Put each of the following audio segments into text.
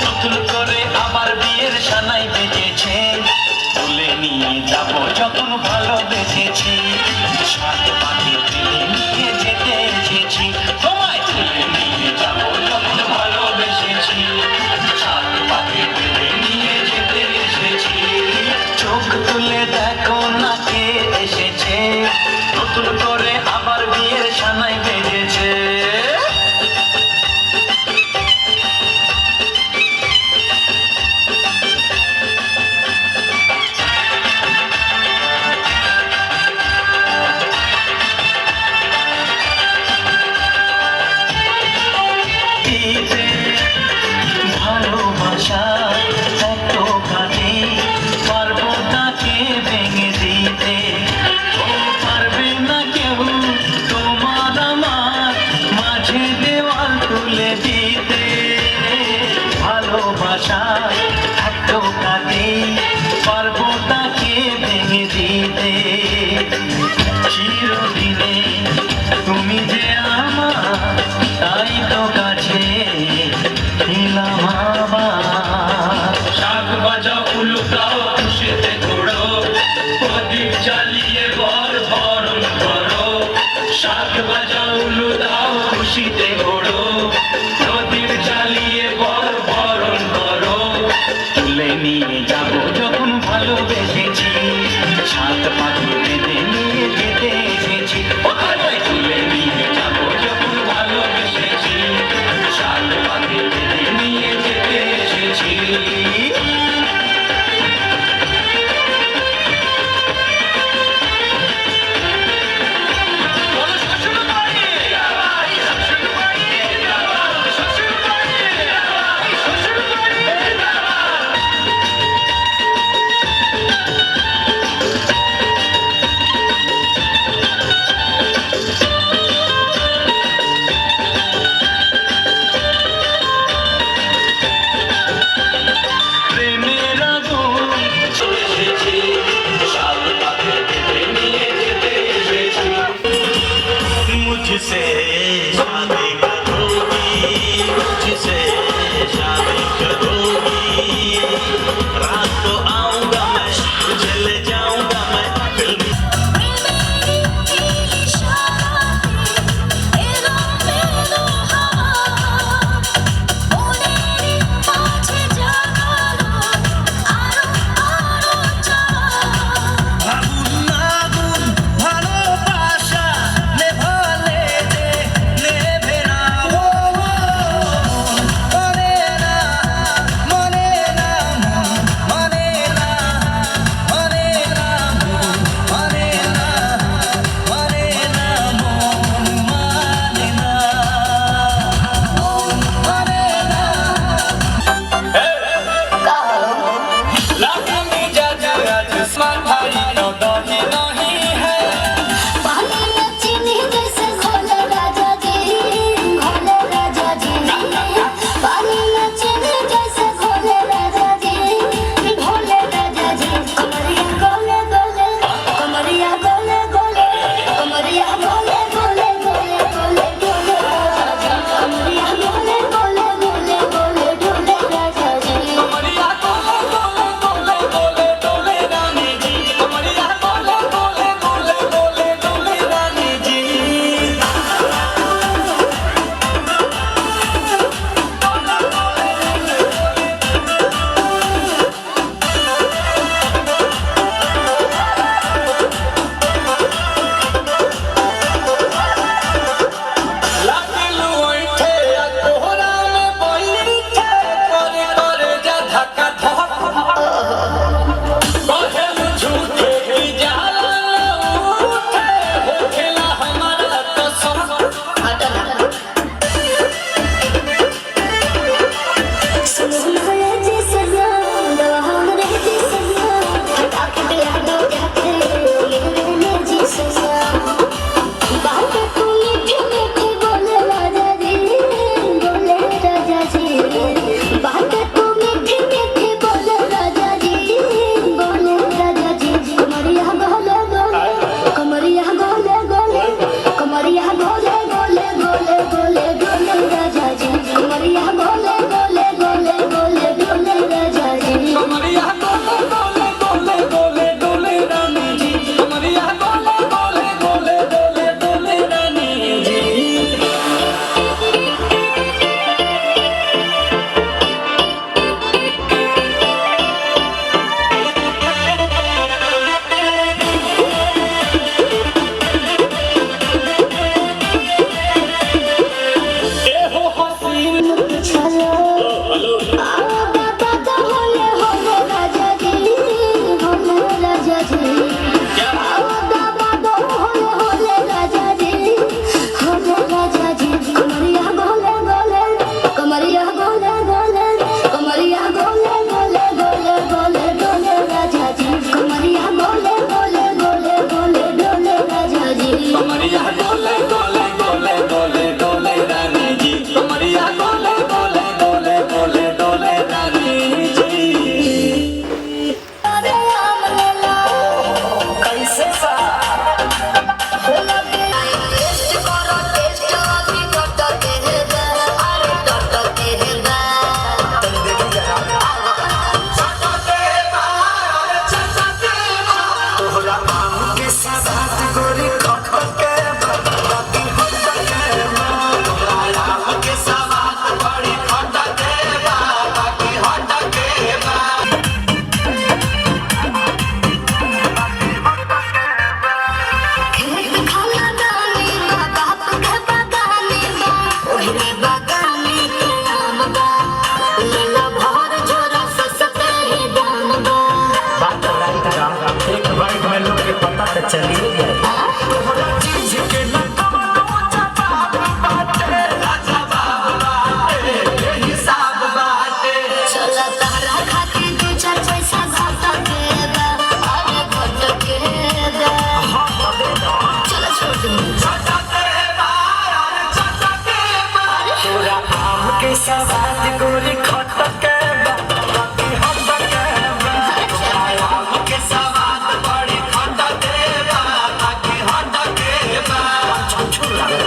নতুন করে আবার বিয়ের সানাই বেজেছে, তুলে নিয়ে যাব যখন ভালোবেসেছি, সাত পাকে তুলে নিয়ে যেতে এসেছি, তোমায় তুলে নিয়ে যাব যখন ভালোবেসেছি, সাত পাকে তুলে নিয়ে যেতে এসেছি। চোখ তুলে দেখো না কে এসেছে, নতুন করে আবার বিয়ের সানাই বেজেছে। ভালোবাসা এত কাটে, পারবো তাকে ভেঙে দিতে, ও পারবে না কেউ তোমার আমার মাঝে দেওয়াল তুলে দিতে। ভালোবাসা এত কাটে, পারবো তাকে ভেঙে দিতে। চিরদিনে তুমি যে আমার, তাই তো কাছে ছিলাম আবার। শাক বাজাও উলুটাও খুশিতে ঘোড়ো, প্রদীপ জ্বালিয়ে বর বরণ করো। শাক বাজাও উলুটাও খুশিতে ঘোড়ো, প্রদীপ জ্বালিয়ে বর বরণ করো। তুলে নিয়ে যাব যখন ভালোবেসেছি, সাত পাখি বেঁধে নিয়ে যেতে এসেছি, তুলে নিয়ে যাব যখন ভালোবেসেছি, সাত পাখি বেঁধে নিয়ে যেতে এসেছি। मुझसे शादी करोगी, मुझसे शादी करोगी, रात को आऊंगा मैं, तुझे ले जाऊंगा मैं फिल्मी। सवाद गोरी खटके बाकी हटके आम के सवाद बड़ी खटके बाकी हटके बा छुछु लग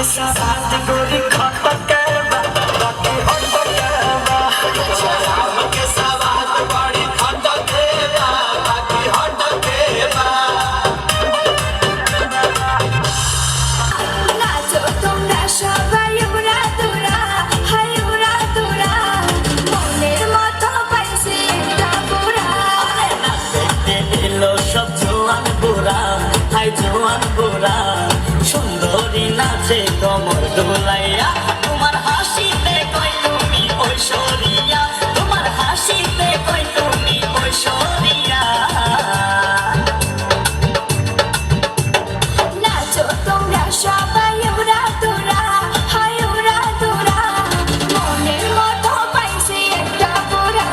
सवाद गोरी खटके बाकी हटके आम के सवाद बड़ी खटके बाकी हटके নাচো তোমরা সবাই উড়া দুরা হাই উড়া দুরা মনের মতো পাইছে একটা বুড়া দেখতে এলো সব জোয়ান বুড়া হাই জোয়ান বুড়া সুন্দরী নাচে কমর দোলাইয়া তোমার হাসিতে কই তুমি ঐশ্বরিয়া তোমার হাসিতে কই তুমি ঐশ্বরিয়া নাচো তোমরা সবাই উড়া দুরা হাই উড়া দুরা মনের মতো পাইছে একটা বুড়া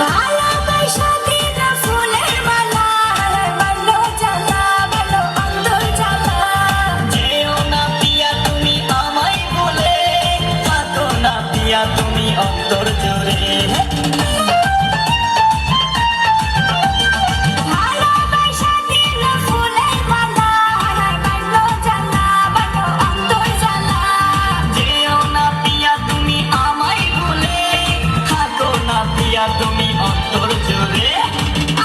ভালোবাসা দিল ফুলের মালা বলো জ্বালা বলো অন্তর জ্বালা যেও না পিয়া তুমি আমায় বলে থাকো না পিয়া তুমি অন্তর জুড়ে ভালোবাসা দিল ফুলের মালা বলো জ্বালা বলো অন্তর জ্বালা যেও না পিয়া তুমি আমায় বলে থাকো না পিয়া তুমি অন্তর জুড়ে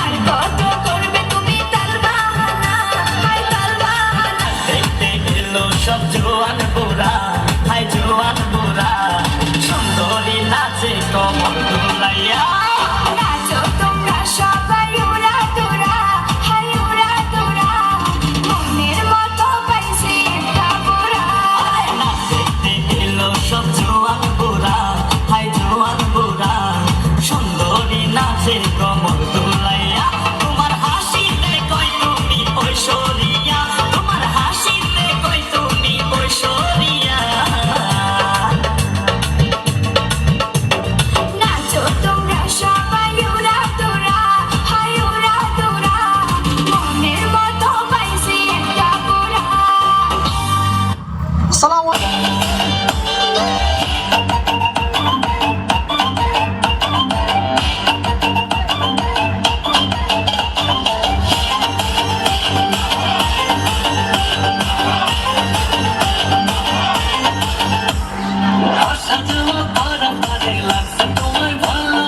আর কত করবে তুমি তার বাহানা হাই তার বাহানা দেখতে এলো সব জোয়ান বুড়া হাই জোয়ান বুড়া সুন্দরী নাচে কমর দোলাইয়া নাচো তোমরা সবাই উড়া দুরা হাই উড়া দুরা মনের মতো পাইছে একটা বুড়া দেখতে এলো সব জোয়ান বুড়া হাই জোয়ান বুড়া সুন্দরী নাচে কমর দোলাইয়া তোমার হাসিতে কই তুমি ঐশ্বরিয়া তোমার হাসিতে কই তুমি ঐশ্বরিয়া নাচো তোমরা সবাই উড়া দুরা হাই উড়া দুরা মনের মতো পাইছে একটা বুড়া আসা যাওয়া পারাপারে লাগছে তোমায় ভালো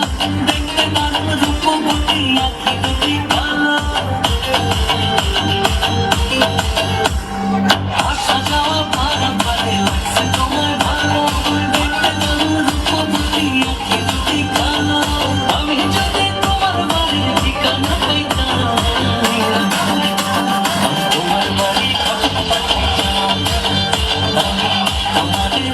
দেখতে দারুণ রূপবতী আঁখি দুটি কালো আসা যাওয়া পারাপারে লাগছে তোমায় ভালো দেখতে দারুণ রূপবতী আঁখি দুটি কালো আমি যদি তোমার বাড়ির ঠিকানা পাইতাম তোমার বাড়ি কত পাঠাইতাম আমি তোমাদের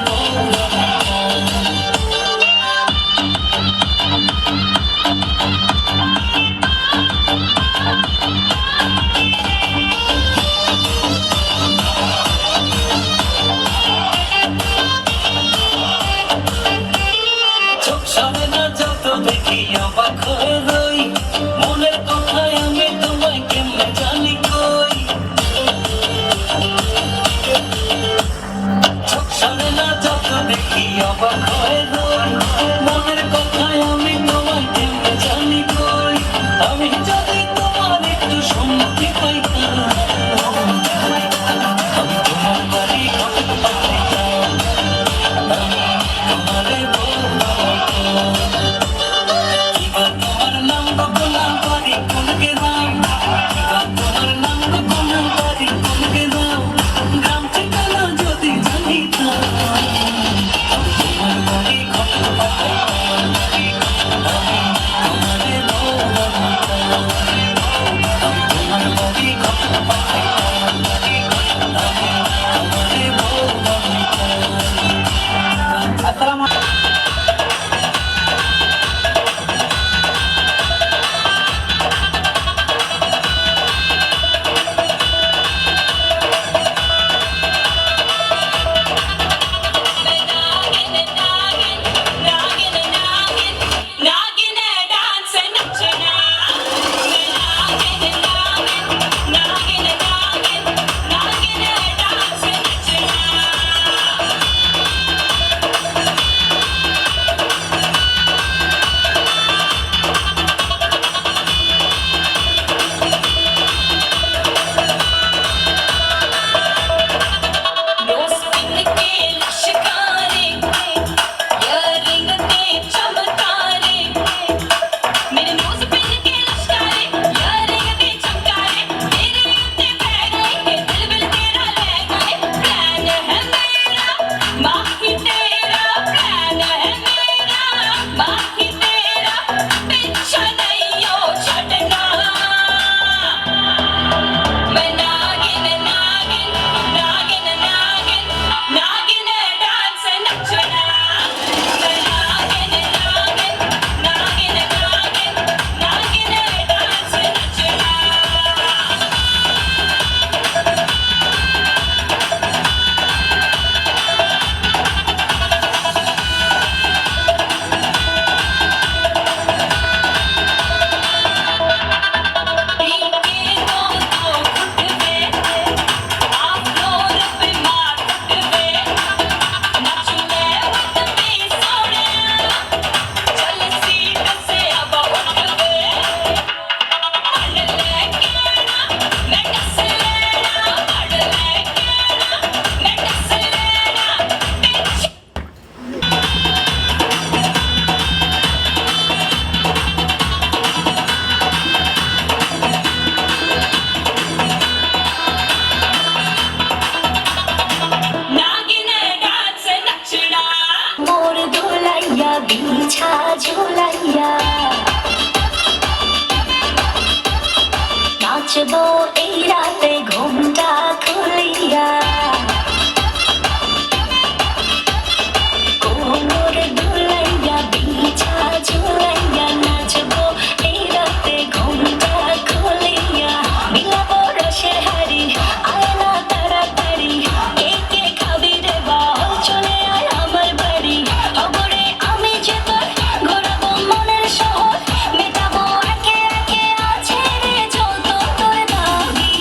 চোখ সামনে না যত দেখি অবাক হয়ে রই মনের কথায় আমি তোমায় কেমনে জানি কই চোখ সামনে না যত দেখি অবাক হয়ে রই মনের কথা বিছা ঝুলাইয়া নাচবো এই রাতে ঘুমটা খুলিয়া কোমর দুলাইয়া বিছা ঝুলাইয়া নাচবো এই রাতে ঘুমটা খুলিয়া বিলাবো রসের হাড়ি আয় না তাড়াতাড়ি কে কে খাবি রে বল চলে আয় আমার বাড়ি খবরে আমি যে তোর ঘোরাবো মনের শহর মেটাবো একে একে আছে রে যত তোর দাবি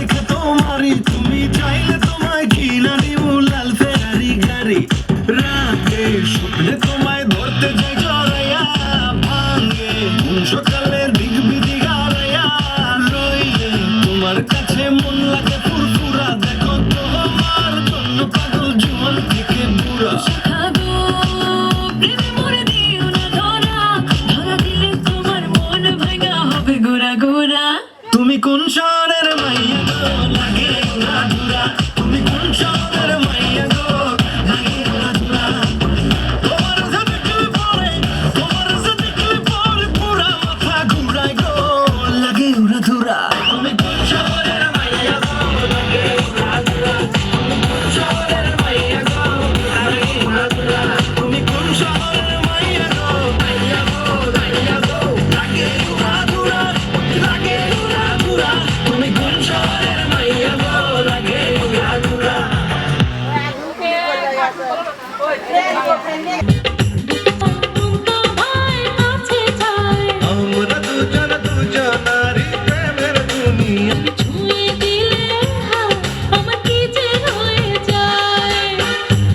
দেখে তোমারই, তুমি চাইলে তোমায় কিনা নিউ লাল ফেরারি গাড়ি। রাতে স্বপ্নে তোমায় ধরতে যাই জড়াইয়া, ভাঙে মন সকালে দিক বিদিক হারাইয়া। রইলে তোমার কাছে মন লাগে ফুরফুরা, দেখো তোমার জন্য পাগল জীবন থেকে বুড়া। আগো প্রেমে মরে দিও না ধরা, ধরা দিলে তোমার মন ভাঙা হবে গোরা গোরা। তুমি কোন শহরের মাইয়া গো, লাগে উড়া ধুরা। তুমি কোন শহরের মাইয়া গো, লাগে উড়া ধুরা। তোমার সাথে দেখলে পরে, তোমার সাথে দেখলে পরে পুরা মাথা ঘুরায় গো, লাগে উড়া ধুরা। তুমি কোন শহরের মাইয়া গো, লাগে উড়া ধুরা। তুমি কোন শহরের মাইয়া গো, লাগে উড়া ধুরা। তুমি কোন শহরের মাইয়া গো, মাইয়া গো, মাইয়া গো, লাগে উড়া ধুরা, লাগে উড়া ধুরা। তুমি কোন শহরের মাইয়া গো, লাগে উড়া ধুরা। তো ভাই কাছে যায়, আমরা দুজন দুজনারই প্রেমের দুনিয়া। ছুঁয়ে দিলে হাত আমার কি যে হয়ে যায়।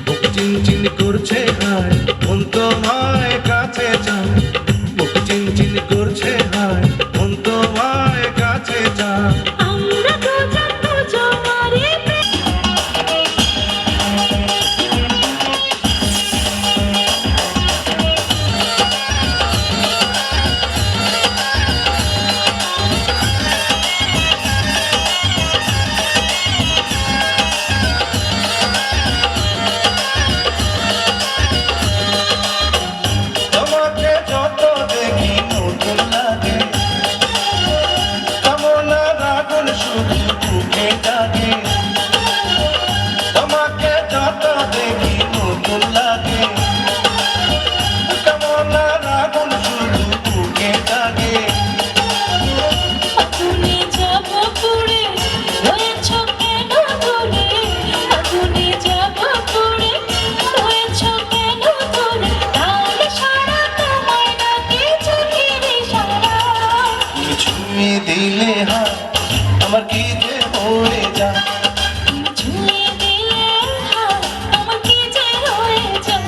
বুক চিনচিন করছে হায়, মন তোমায় কাছে চায়। বুক চিনচিন করছে হায়, মন তোমায় কাছে চায়। আমরা দুজন দুজনারই তোমাকে যত দেখি নতুন লাগে, কামনার আগুন শুধু বুকে জাগে। তোমাকে যত দেখি নতুন লাগে, কামনার আগুন শুধু বুকে জাগে। আগুনে যাব পুড়ে, রয়েছ কেন দূরে? আগুনে যাব পুড়ে, রয়েছ কেন দূরে? তাহলে সারা তোমায় ডাকে চোখের ইশারা। তুমি ছুঁয়ে দিলে হাত, আমার কি যে হয়ে যায়। ছুঁয়ে দিলে হাত আমার কি যে হয়ে যায়।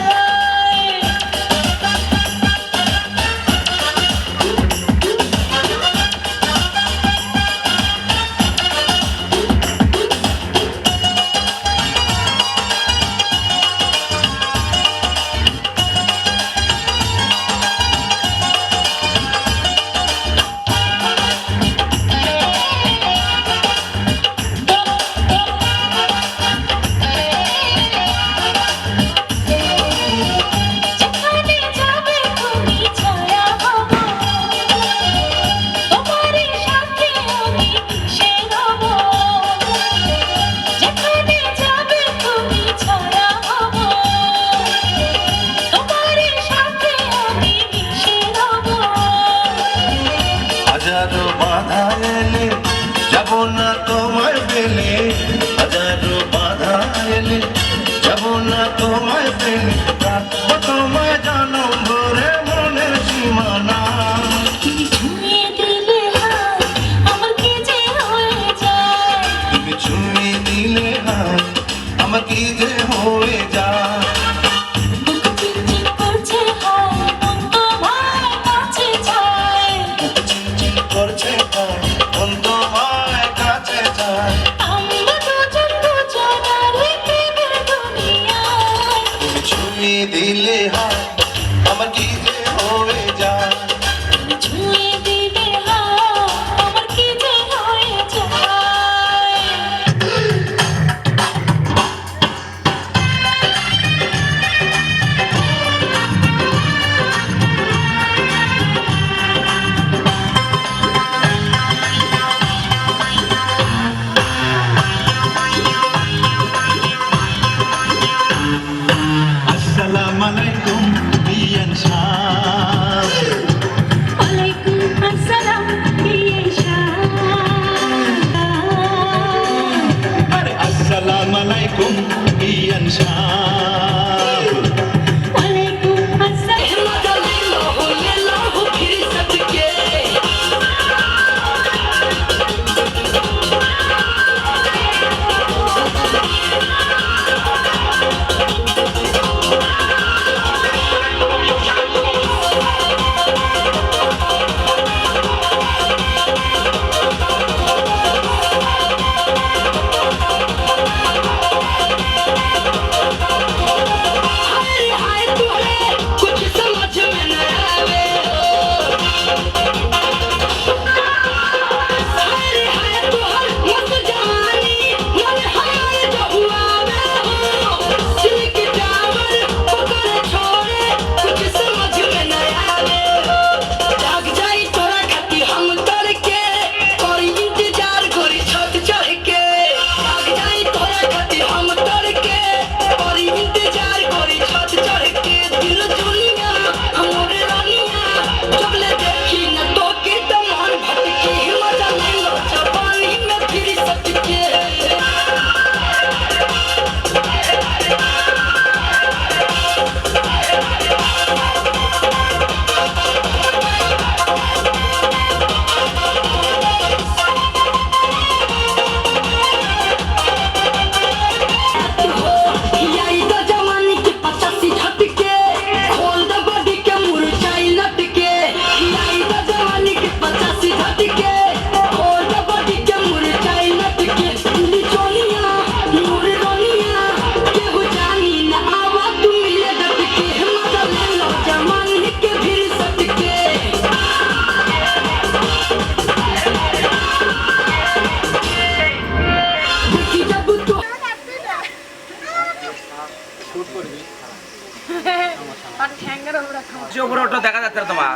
উপরে ওঠো, দেখা যাচ্ছে না তোমার।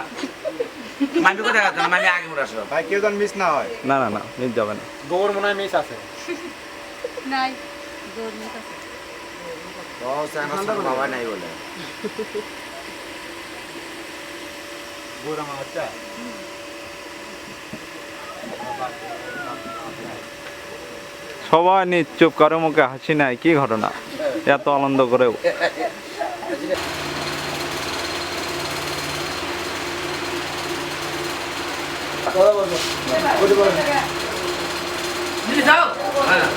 মামিকে দেখা যাচ্ছে না, মামি আগে উঠে আসো। ভাই কেউ যেন মিস না হয়। না না না মিস যাবে না। গোবর মনে হয় মিস আছে। নাই দৌড় মিস আছে ও সানা বাবা নাই বলে। গোবর আমার বাচ্চা। সবাই নিশ্চুপ, কারো মুখে হাসি নাই, কি ঘটনা এত আনন্দ করেও? দিদি যাও। হ্যাঁ।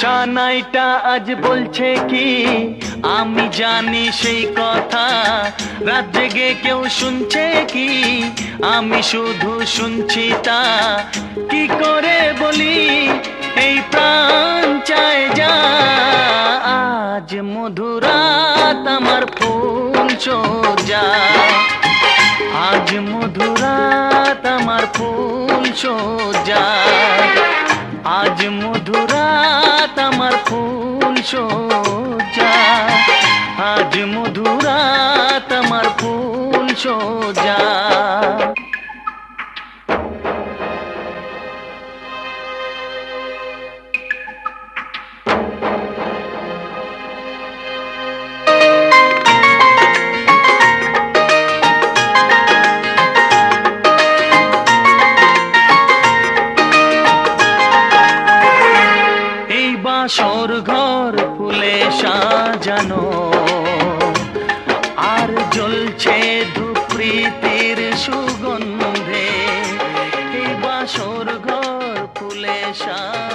সানাইটা আজ বলছে কি আমি জানি সেই কথা, রাত জেগে কেউ শুনছে কি আমি শুধু শুনছি তা, কি করে বলি এই প্রাণ চায় যা, আজ মধুরাত আমার ফুল সোজা, আজ মধুরাত আমার ফুল সোজা, আজ মধুরাত আমার ফুল সোজা, আজ মধুরাত আমার ফুল সোজা। বাসর ঘর ফুলে সাজানো আর জ্বলছে ধূপৃতির সুগন্ধে, এই বাসর ঘর ফুলে সাজানো।